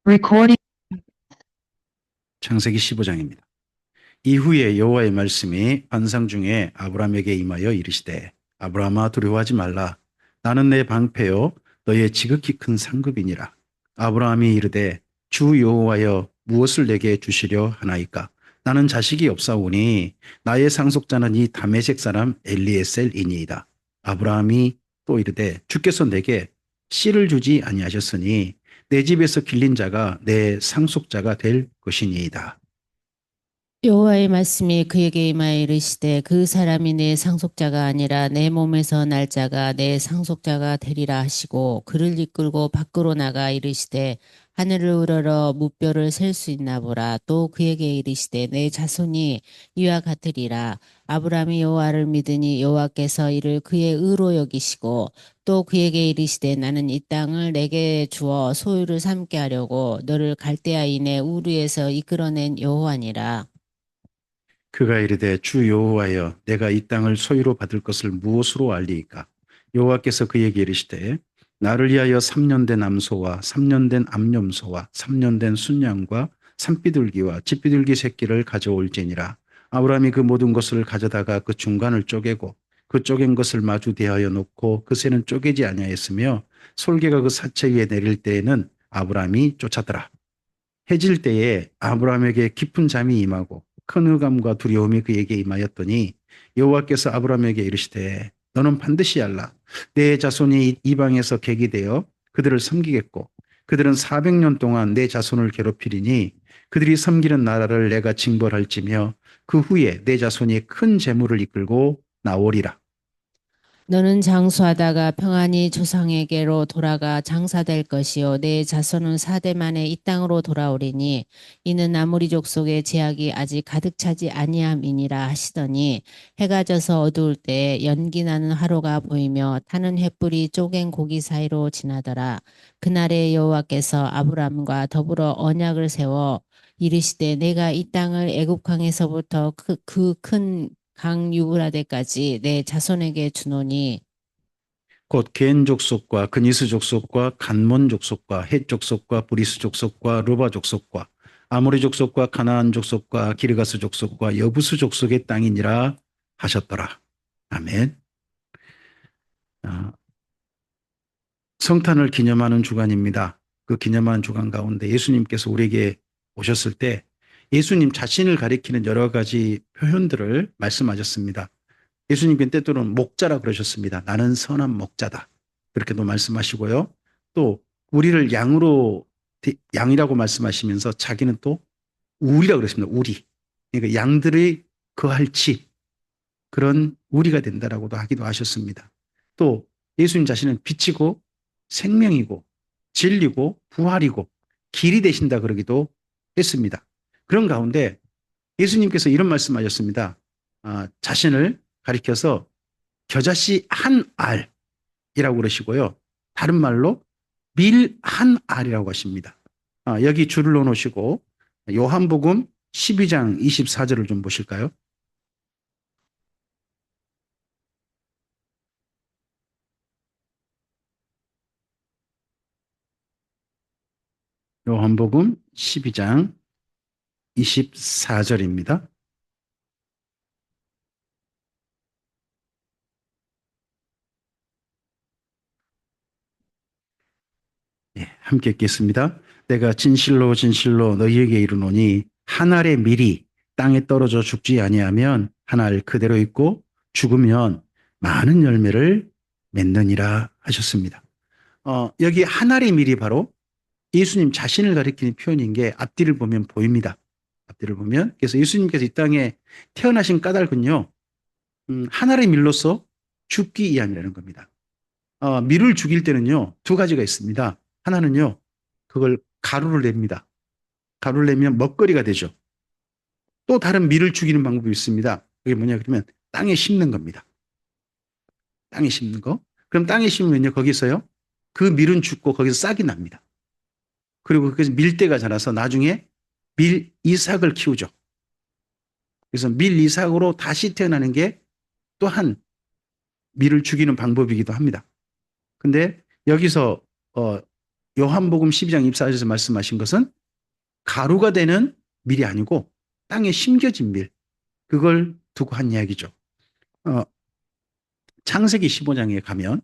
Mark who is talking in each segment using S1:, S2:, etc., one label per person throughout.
S1: Recording.
S2: 창세기 15장입니다. 이후에 여호와의 말씀이 환상 중에 아브라함에게 임하여 이르시되 아브라함아 두려워하지 말라. 나는 내 방패요 너의 지극히 큰 상급이니라. 아브라함이 이르되 주 여호와여 무엇을 내게 주시려 하나이까. 나는 자식이 없사오니 나의 상속자는 이 다메섹 사람 엘리에셀이니이다. 아브라함이 또 이르되 주께서 내게 씨를 주지 아니하셨으니 내 집에서 길린 자가 내 상속자가 될 것이니이다.
S3: 여호와의 말씀이 그에게 임하여 이르시되 그 사람이 내 상속자가 아니라 내 몸에서 날 자가 내 상속자가 되리라 하시고 그를 이끌고 밖으로 나가 이르시되 하늘을 우러러 무뼈를 셀 수 있나 보라. 또 그에게 이르시되 내 자손이 이와 같으리라. 아브라함이 여호와를 믿으니 여호와께서 이를 그의 의로 여기시고 또 그에게 이르시되 나는 이 땅을 내게 주어 소유를 삼게 하려고 너를 갈대아인의 우르에서 이끌어낸 여호와니라.
S2: 그가 이르되 주 여호와여 내가 이 땅을 소유로 받을 것을 무엇으로 알리이까. 여호와께서 그에게 이르시되 나를 위하여 3년 된 암소와 3년 된 암염소와 3년 된 순양과 산비둘기와 쥐비둘기 새끼를 가져올지니라. 아브라함이 그 모든 것을 가져다가 그 중간을 쪼개고 그 쪼갠 것을 마주 대하여 놓고 그 새는 쪼개지 아니하였으며 솔개가 그 사체 위에 내릴 때에는 아브라함이 쫓아더라. 해질 때에 아브라함에게 깊은 잠이 임하고 큰 의감과 두려움이 그에게 임하였더니 여호와께서 아브라함에게 이르시되 너는 반드시 알라. 내 자손이 이방에서 객이 되어 그들을 섬기겠고 그들은 400년 동안 내 자손을 괴롭히리니 그들이 섬기는 나라를 내가 징벌할지며 그 후에 내 자손이 큰 재물을 이끌고 나오리라.
S3: 너는 장수하다가 평안히 조상에게로 돌아가 장사될 것이요 내 자손은 4대 만에 이 땅으로 돌아오리니 이는 아모리 족속의 제약이 아직 가득 차지 아니함이니라 하시더니 해가 져서 어두울 때 연기 나는 화로가 보이며 타는 횃불이 쪼갠 고기 사이로 지나더라. 그날에 여호와께서 아브람과 더불어 언약을 세워 이르시되 내가 이 땅을 애굽 강에서부터 그 큰 강 유브라데까지 내 자손에게 주노니
S2: 곧 겐 족속과 그니스 족속과 간몬 족속과 헷 족속과 브리스 족속과 루바 족속과 아모리 족속과 가나안 족속과 기르가스 족속과 여부스 족속의 땅이니라 하셨더라. 아멘. 성탄을 기념하는 주간입니다. 그 기념하는 주간 가운데 예수님께서 우리에게 오셨을 때 예수님 자신을 가리키는 여러 가지 표현들을 말씀하셨습니다. 예수님께 때때로는 목자라 그러셨습니다. 나는 선한 목자다. 그렇게도 말씀하시고요. 또 우리를 양이라고 말씀하시면서 자기는 또 우리라고 그랬습니다. 우리. 그러니까 양들의 거할 집 그런 우리가 된다라고도 하기도 하셨습니다. 또 예수님 자신은 빛이고 생명이고 진리고 부활이고 길이 되신다 그러기도 했습니다. 그런 가운데 예수님께서 이런 말씀하셨습니다. 자신을 가리켜서 겨자씨 한 알이라고 그러시고요. 다른 말로 밀 한 알이라고 하십니다. 여기 줄을 넣어놓으시고 요한복음 12장 24절을 좀 보실까요? 요한복음 12장 24절입니다. 네, 함께 읽겠습니다. 내가 진실로 진실로 너희에게 이르노니 한 알의 밀이 땅에 떨어져 죽지 아니하면 한 알 그대로 있고 죽으면 많은 열매를 맺느니라 하셨습니다. 여기 한 알의 밀이 바로 예수님 자신을 가리키는 표현인 게 앞뒤를 보면 보입니다. 앞뒤를 보면 그래서 예수님께서 이 땅에 태어나신 까닭은요. 한 알의 밀로서 죽기 위함이라는 겁니다. 밀을 죽일 때는요. 두 가지가 있습니다. 하나는요. 그걸 가루를 냅니다. 가루를 내면 먹거리가 되죠. 또 다른 밀을 죽이는 방법이 있습니다. 그게 뭐냐 그러면 땅에 심는 겁니다. 땅에 심는 거. 그럼 땅에 심으면요. 거기서요. 그 밀은 죽고 거기서 싹이 납니다. 그리고 그래서 밀대가 자라서 나중에 밀 이삭을 키우죠. 그래서 밀 이삭으로 다시 태어나는 게 또한 밀을 죽이는 방법이기도 합니다. 근데 여기서 요한복음 12장 24절에서 말씀하신 것은 가루가 되는 밀이 아니고 땅에 심겨진 밀, 그걸 두고 한 이야기죠. 창세기 15장에 가면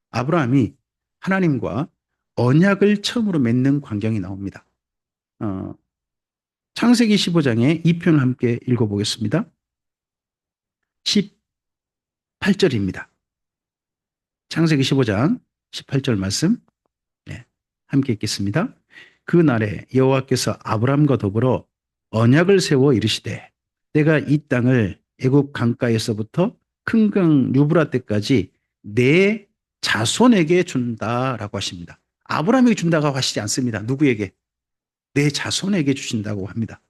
S2: 아브라함이 하나님과 언약을 처음으로 맺는 광경이 나옵니다. 창세기 15장에 이 표현을 함께 읽어보겠습니다. 18절입니다. 창세기 15장 18절 말씀, 네, 함께 읽겠습니다. 그날에 여호와께서 아브라함과 더불어 언약을 세워 이르시되 내가 이 땅을 애굽 강가에서부터 큰 강 유브라 때까지 내 자손에게 준다라고 하십니다. 아브라함에게 준다고 하시지 않습니다. 누구에게? 내 자손에게 주신다고 합니다.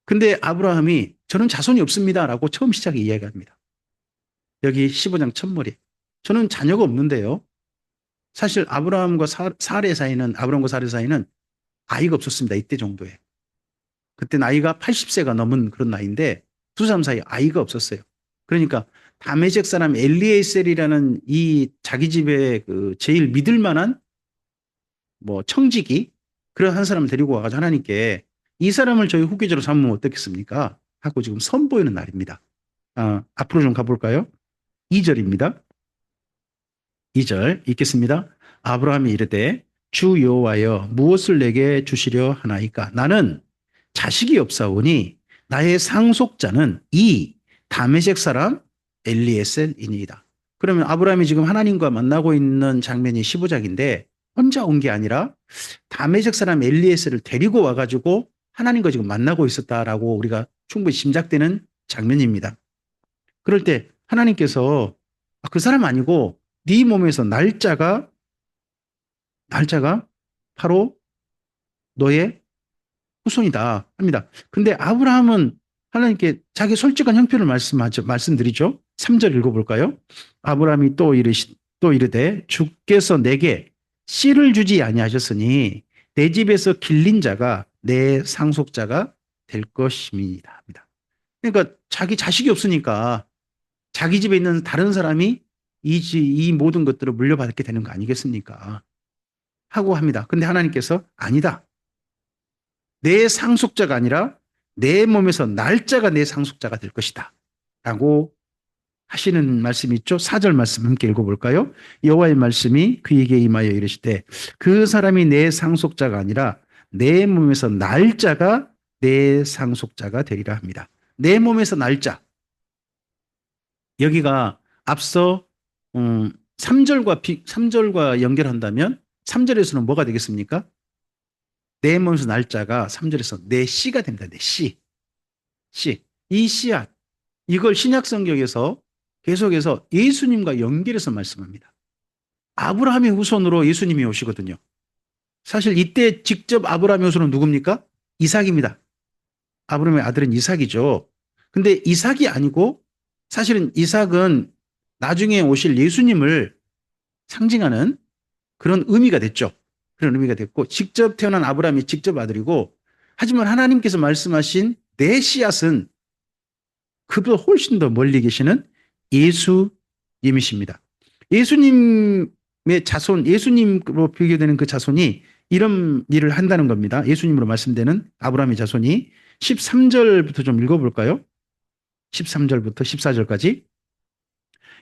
S2: 근데 아브라함이 저는 자손이 없습니다라고 처음 시작에 이야기합니다. 여기 15장 첫머리. 저는 자녀가 없는데요. 사실 아브라함과 사레 사이는 아이가 없었습니다. 이때 정도에. 그때 나이가 80세가 넘은 그런 나이인데 두 사람 사이에 아이가 없었어요. 그러니까 다메섹 사람 엘리에셀이라는 이 자기 집에 그 제일 믿을 만한 뭐 청지기 그런 한 사람을 데리고 와가지고 하나님께 이 사람을 저희 후계자로 삼으면 어떻겠습니까? 하고 지금 선보이는 날입니다. 앞으로 좀 가볼까요? 2절입니다. 2절 읽겠습니다. 아브라함이 이르되 주 여호와여 무엇을 내게 주시려 하나이까? 나는 자식이 없사오니 나의 상속자는 이 다메섹 사람 엘리에셀이니이다. 그러면 아브라함이 지금 하나님과 만나고 있는 장면이 15장인데 혼자 온 게 아니라 다메섹 사람 엘리에셀을 데리고 와가지고 하나님과 지금 만나고 있었다라고 우리가 충분히 짐작되는 장면입니다. 그럴 때 하나님께서 그 사람 아니고 네 몸에서 날짜가 바로 너의 후손이다 합니다. 근데 아브라함은 하나님께 자기 솔직한 형편을 말씀드리죠. 3절 읽어볼까요? 아브라함이 또 이르되 주께서 내게 씨를 주지 아니하셨으니 내 집에서 길린 자가 내 상속자가 될 것임이다 합니다. 그러니까 자기 자식이 없으니까 자기 집에 있는 다른 사람이 이 모든 것들을 물려받게 되는 거 아니겠습니까? 하고 합니다. 근데 하나님께서 아니다. 내 상속자가 아니라 내 몸에서 날짜가 내 상속자가 될 것이다. 라고 하시는 말씀이 있죠. 4절 말씀 함께 읽어볼까요? 여호와의 말씀이 그에게 임하여 이르시되 그 사람이 내 상속자가 아니라 내 몸에서 날짜가 내 상속자가 되리라 합니다. 내 몸에서 날짜. 여기가 앞서 3절과 연결한다면 3절에서는 뭐가 되겠습니까? 내 몸에서 날짜가 3절에서 내 씨가 됩니다. 내 씨. 이 씨앗. 이걸 신약 성경에서 계속해서 예수님과 연결해서 말씀합니다. 아브라함의 후손으로 예수님이 오시거든요. 사실 이때 직접 아브라함의 후손은 누굽니까? 이삭입니다. 아브라함의 아들은 이삭이죠. 근데 이삭이 아니고 사실은 이삭은 나중에 오실 예수님을 상징하는 그런 의미가 됐죠. 그런 의미가 됐고 직접 태어난 아브라함이 직접 아들이고 하지만 하나님께서 말씀하신 내 씨앗은 그보다 훨씬 더 멀리 계시는 예수님이십니다. 예수님의 자손, 예수님으로 비교되는 그 자손이 이런 일을 한다는 겁니다. 예수님으로 말씀되는 아브라함의 자손이 13절부터 좀 읽어볼까요? 13절부터 14절까지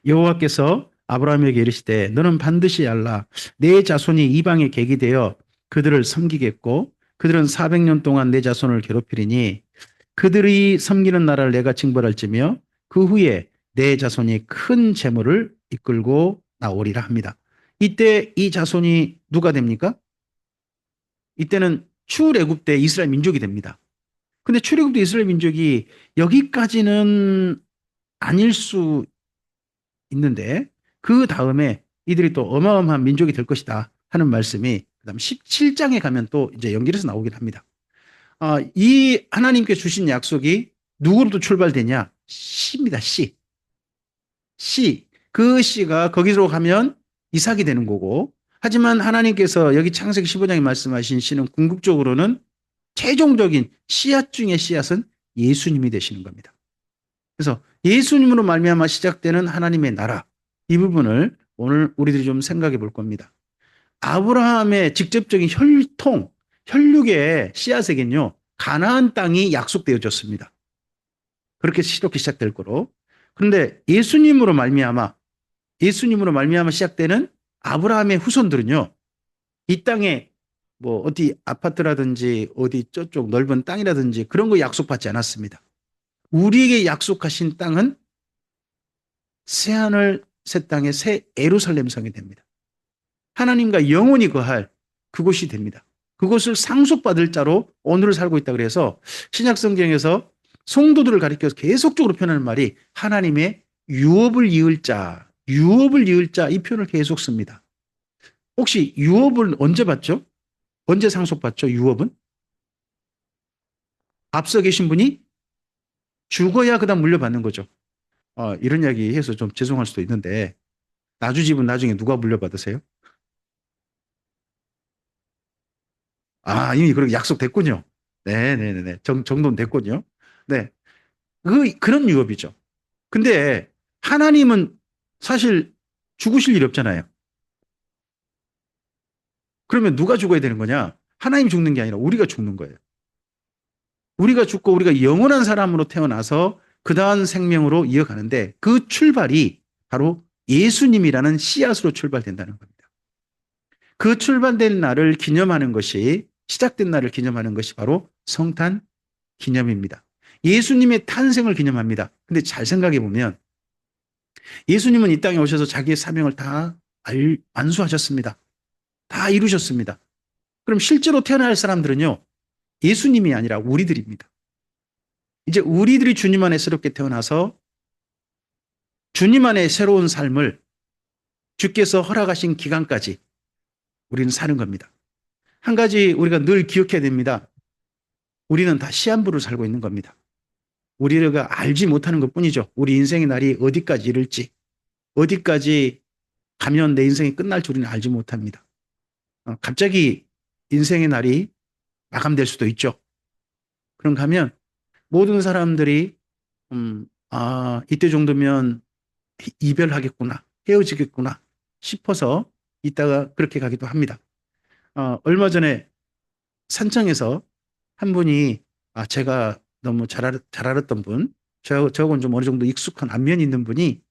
S2: 여호와께서 아브라함에게 이르시되 너는 반드시 알라 내 자손이 이방에 객이 되어 그들을 섬기겠고 그들은 400년 동안 내 자손을 괴롭히리니 그들이 섬기는 나라를 내가 징벌할지며 그 후에 내 자손이 큰 재물을 이끌고 나오리라 합니다. 이때 이 자손이 누가 됩니까? 이때는 출애굽 때 이스라엘 민족이 됩니다. 근데 출애굽 때 이스라엘 민족이 여기까지는 아닐 수 있는데 그 다음에 이들이 또 어마어마한 민족이 될 것이다 하는 말씀이 그다음 17장에 가면 또 이제 연결해서 나오긴 합니다. 이 하나님께 주신 약속이 누구로부터 출발되냐? 씨입니다. 씨. 그 씨가 거기로 가면 이삭이 되는 거고 하지만 하나님께서 여기 창세기 15장에 말씀하신 씨는 궁극적으로는 최종적인 씨앗 중의 씨앗은 예수님이 되시는 겁니다. 그래서 예수님으로 말미암아 시작되는 하나님의 나라 이 부분을 오늘 우리들이 좀 생각해 볼 겁니다. 아브라함의 직접적인 혈육의 씨앗에겐요, 가나안 땅이 약속되어졌습니다. 그렇게 이렇게 시작될 거로. 그런데 예수님으로 말미암아 시작되는 아브라함의 후손들은요, 이 땅에 뭐 어디 아파트라든지 어디 저쪽 넓은 땅이라든지 그런 거 약속받지 않았습니다. 우리에게 약속하신 땅은 새하늘 새 땅의 새 예루살렘 성이 됩니다. 하나님과 영원히 거할 그곳이 됩니다. 그곳을 상속받을 자로 오늘을 살고 있다 그래서 신약 성경에서 성도들을 가리켜서 계속적으로 표현하는 말이 하나님의 유업을 이을 자 이 표현을 계속 씁니다. 혹시 유업을 언제 받죠? 언제 상속받죠? 유업은? 앞서 계신 분이 죽어야 그다음 물려받는 거죠. 이런 이야기 해서 좀 죄송할 수도 있는데 나주집은 나중에 누가 물려받으세요? 이미 그렇게 약속됐군요. 네네네. 정돈 됐군요. 네. 그런 유업이죠. 근데 하나님은 사실 죽으실 일이 없잖아요. 그러면 누가 죽어야 되는 거냐? 하나님 죽는 게 아니라 우리가 죽는 거예요. 우리가 죽고 우리가 영원한 사람으로 태어나서 그 다음 생명으로 이어가는데 그 출발이 바로 예수님이라는 씨앗으로 출발된다는 겁니다. 그 출발된 날을 기념하는 것이 시작된 날을 기념하는 것이 바로 성탄 기념입니다. 예수님의 탄생을 기념합니다. 근데 잘 생각해 보면 예수님은 이 땅에 오셔서 자기의 사명을 다 완수하셨습니다. 다 이루셨습니다. 그럼 실제로 태어날 할 사람들은요, 예수님이 아니라 우리들입니다. 이제 우리들이 주님 안에 새롭게 태어나서 주님 안에 새로운 삶을 주께서 허락하신 기간까지 우리는 사는 겁니다. 한 가지 우리가 늘 기억해야 됩니다. 우리는 다 시한부를 살고 있는 겁니다. 우리가 알지 못하는 것 뿐이죠. 우리 인생의 날이 어디까지 이를지, 어디까지 가면 내 인생이 끝날 줄 우리는 알지 못합니다. 갑자기 인생의 날이 마감될 수도 있죠. 그런가 하면 모든 사람들이 이때 정도면 이별하겠구나, 헤어지겠구나 싶어서 이따가 그렇게 가기도 합니다. 얼마 전에 산청에서 한 분이 제가 너무 잘 알았던 분, 저하고는 좀 어느 정도 익숙한 안면이 있는 분이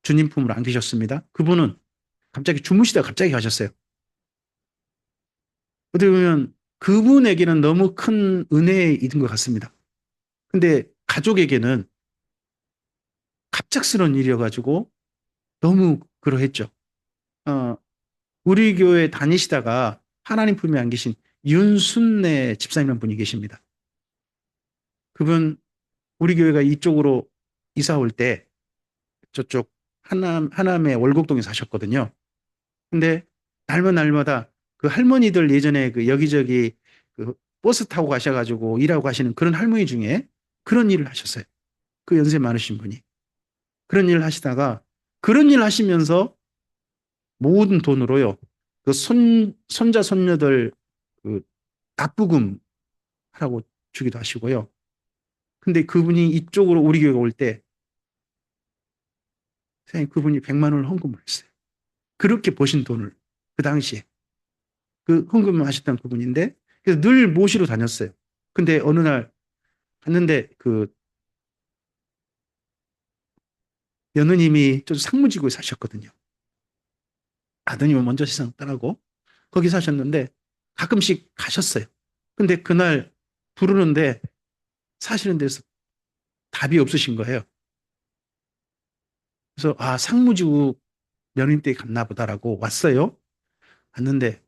S2: 주님 품으로 안기셨습니다. 그분은 갑자기 주무시다가 갑자기 가셨어요. 어떻게 보면 그분에게는 너무 큰 은혜인 것 같습니다. 근데 가족에게는 갑작스러운 일이어가지고 너무 그러했죠. 어, 우리 교회 다니시다가 하나님 품에 안기신 윤순례 집사님이라는 분이 계십니다. 그분 우리 교회가 이쪽으로 이사 올 때 저쪽 하남의 월곡동에 사셨거든요. 근데 날마다 그 할머니들 예전에 그 여기저기 그 버스 타고 가셔가지고 일하고 가시는 그런 할머니 중에 그런 일을 하셨어요. 그 연세 많으신 분이. 그런 일을 하시다가 그런 일 하시면서 모든 돈으로요. 그 손자, 손녀들 그 납부금 하라고 주기도 하시고요. 근데 그분이 이쪽으로 우리 교회가 올 때, 선생님 그분이 100만 원을 헌금을 했어요. 그렇게 버신 돈을, 그 당시에. 그 헌금을 하셨던 그분인데, 그래서 늘 모시러 다녔어요. 근데 어느 날 갔는데 그 며느님이 좀 상무지구에 사셨거든요. 아드님은 먼저 세상 떠나고 거기 사셨는데 가끔씩 가셨어요. 근데 그날 부르는데 사시는 데서 답이 없으신 거예요. 그래서 상무지구 며느님 댁에 갔나 보다라고 왔어요. 왔는데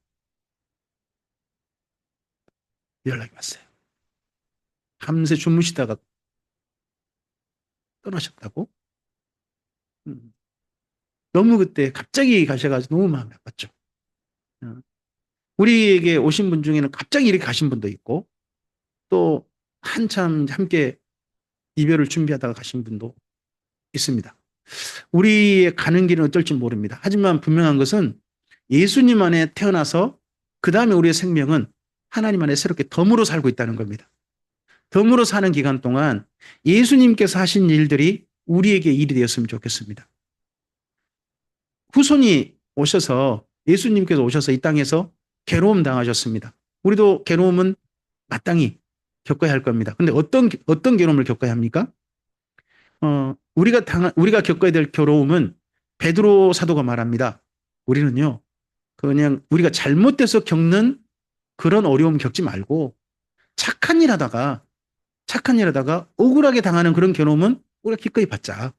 S2: 연락이 왔어요. 밤새 주무시다가 떠나셨다고? 음, 너무 그때 갑자기 가셔가지고 너무 마음이 아팠죠. 어, 우리에게 오신 분 중에는 갑자기 이렇게 가신 분도 있고 또 한참 함께 이별을 준비하다가 가신 분도 있습니다. 우리의 가는 길은 어떨지 모릅니다. 하지만 분명한 것은 예수님 안에 태어나서 그 다음에 우리의 생명은 하나님 안에 새롭게 덤으로 살고 있다는 겁니다. 덤으로 사는 기간 동안 예수님께서 하신 일들이 우리에게 일이 되었으면 좋겠습니다. 후손이 오셔서 예수님께서 오셔서 이 땅에서 괴로움 당하셨습니다. 우리도 괴로움은 마땅히 겪어야 할 겁니다. 근데 어떤 괴로움을 겪어야 합니까? 우리가 겪어야 될 괴로움은 베드로 사도가 말합니다. 우리는요, 그냥 우리가 잘못돼서 겪는 그런 어려움 겪지 말고 착한 일 하다가 억울하게 당하는 그런 괴로움은 우리가 기꺼이 받자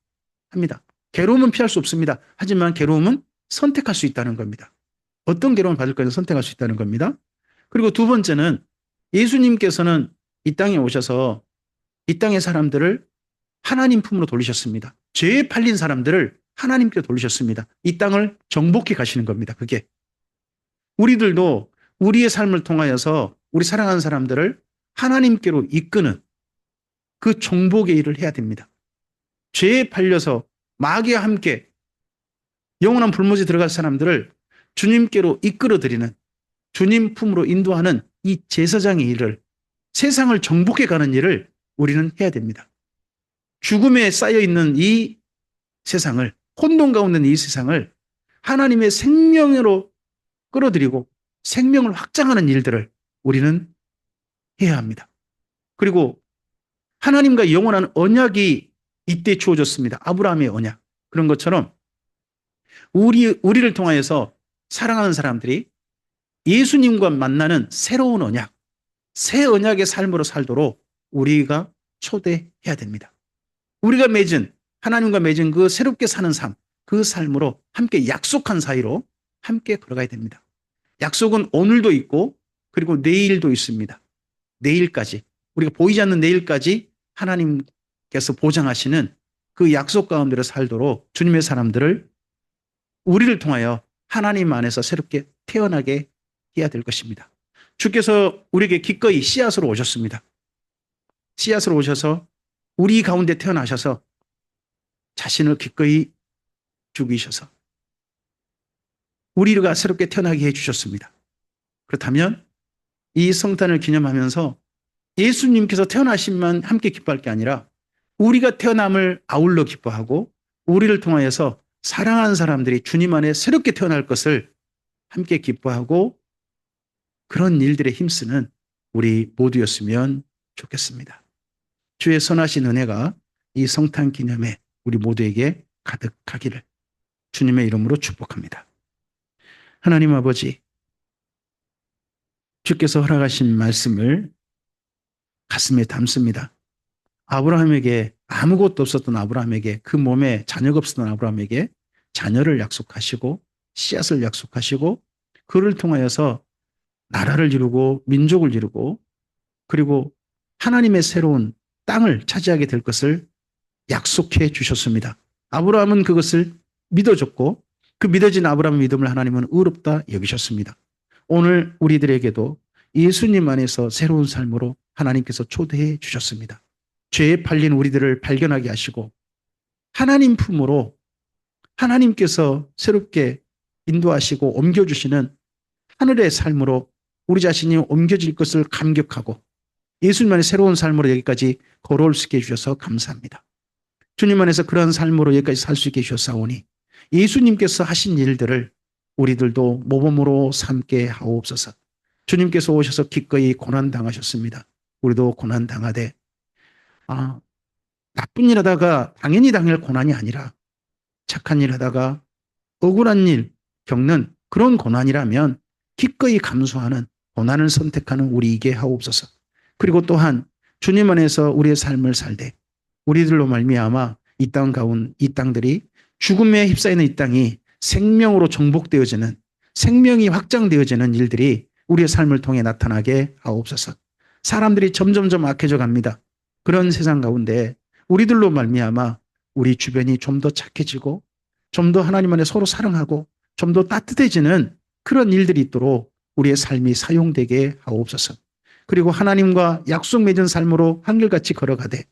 S2: 합니다. 괴로움은 피할 수 없습니다. 하지만 괴로움은 선택할 수 있다는 겁니다. 어떤 괴로움을 받을 거는 선택할 수 있다는 겁니다. 그리고 두 번째는 예수님께서는 이 땅에 오셔서 이 땅의 사람들을 하나님 품으로 돌리셨습니다. 죄에 팔린 사람들을 하나님께 돌리셨습니다. 이 땅을 정복해 가시는 겁니다. 그게. 우리들도 우리의 삶을 통하여서 우리 사랑하는 사람들을 하나님께로 이끄는 그 정복의 일을 해야 됩니다. 죄에 팔려서 마귀와 함께 영원한 불못에 들어갈 사람들을 주님께로 이끌어드리는 주님 품으로 인도하는 이 제사장의 일을 세상을 정복해 가는 일을 우리는 해야 됩니다. 죽음에 쌓여있는 이 세상을 혼돈 가운데 있는 이 세상을 하나님의 생명으로 끌어들이고 생명을 확장하는 일들을 우리는 해야 합니다. 그리고 하나님과 영원한 언약이 이때 주어졌습니다. 아브라함의 언약. 그런 것처럼 우리를 통하여서 사랑하는 사람들이 예수님과 만나는 새로운 언약, 새 언약의 삶으로 살도록 우리가 초대해야 됩니다. 우리가 하나님과 맺은 그 새롭게 사는 삶, 그 삶으로 함께 약속한 사이로 함께 걸어가야 됩니다. 약속은 오늘도 있고 그리고 내일도 있습니다. 내일까지, 우리가 보이지 않는 내일까지 하나님께서 보장하시는 그 약속 가운데로 살도록 주님의 사람들을 우리를 통하여 하나님 안에서 새롭게 태어나게 해야 될 것입니다. 주께서 우리에게 기꺼이 씨앗으로 오셨습니다. 씨앗으로 오셔서 우리 가운데 태어나셔서 자신을 기꺼이 죽이셔서 우리가 새롭게 태어나게 해주셨습니다. 그렇다면 이 성탄을 기념하면서 예수님께서 태어나심만 함께 기뻐할 게 아니라 우리가 태어남을 아울러 기뻐하고 우리를 통하여서 사랑하는 사람들이 주님 안에 새롭게 태어날 것을 함께 기뻐하고 그런 일들에 힘쓰는 우리 모두였으면 좋겠습니다. 주의 선하신 은혜가 이 성탄 기념에 우리 모두에게 가득하기를 주님의 이름으로 축복합니다. 하나님 아버지, 주께서 허락하신 말씀을 가슴에 담습니다. 아브라함에게 아무것도 없었던 아브라함에게 그 몸에 자녀가 없었던 아브라함에게 자녀를 약속하시고 씨앗을 약속하시고 그를 통하여서 나라를 이루고 민족을 이루고 그리고 하나님의 새로운 땅을 차지하게 될 것을 약속해 주셨습니다. 아브라함은 그것을 믿어줬고 그 믿어진 아브라함의 믿음을 하나님은 의롭다 여기셨습니다. 오늘 우리들에게도 예수님 안에서 새로운 삶으로 하나님께서 초대해 주셨습니다. 죄에 팔린 우리들을 발견하게 하시고 하나님 품으로 하나님께서 새롭게 인도하시고 옮겨주시는 하늘의 삶으로 우리 자신이 옮겨질 것을 감격하고 예수님 안에 새로운 삶으로 여기까지 걸어올 수 있게 해주셔서 감사합니다. 주님 안에서 그러한 삶으로 여기까지 살 수 있게 해주셨사오니 예수님께서 하신 일들을 우리들도 모범으로 삼게 하옵소서. 주님께서 오셔서 기꺼이 고난당하셨습니다. 우리도 고난당하되 나쁜 일 하다가 당연히 당할 고난이 아니라 착한 일 하다가 억울한 일 겪는 그런 고난이라면 기꺼이 감수하는 고난을 선택하는 우리에게 하옵소서. 그리고 또한 주님 안에서 우리의 삶을 살되 우리들로 말미암아 이 땅들이 죽음에 휩싸이는 이 땅이 생명으로 정복되어지는 생명이 확장되어지는 일들이 우리의 삶을 통해 나타나게 하옵소서. 사람들이 점점점 악해져 갑니다. 그런 세상 가운데 우리들로 말미암아 우리 주변이 좀 더 착해지고 좀 더 하나님 안에 서로 사랑하고 좀 더 따뜻해지는 그런 일들이 있도록 우리의 삶이 사용되게 하옵소서. 그리고 하나님과 약속 맺은 삶으로 한결같이 걸어가되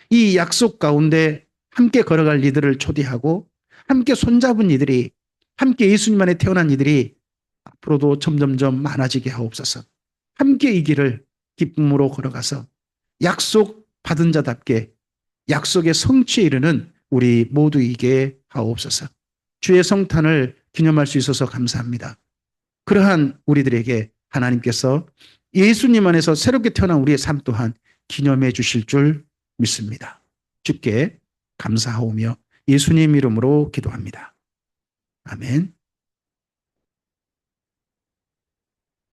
S2: 이 약속 가운데 함께 걸어갈 이들을 초대하고 함께 손잡은 이들이 함께 예수님 안에 태어난 이들이 앞으로도 점점점 많아지게 하옵소서. 함께 이 길을 기쁨으로 걸어가서 약속 받은 자답게 약속의 성취에 이르는 우리 모두에게 하옵소서. 주의 성탄을 기념할 수 있어서 감사합니다. 그러한 우리들에게 하나님께서 예수님 안에서 새롭게 태어난 우리의 삶 또한 기념해 주실 줄 믿습니다. 주께 감사하오며 예수님 이름으로 기도합니다. 아멘.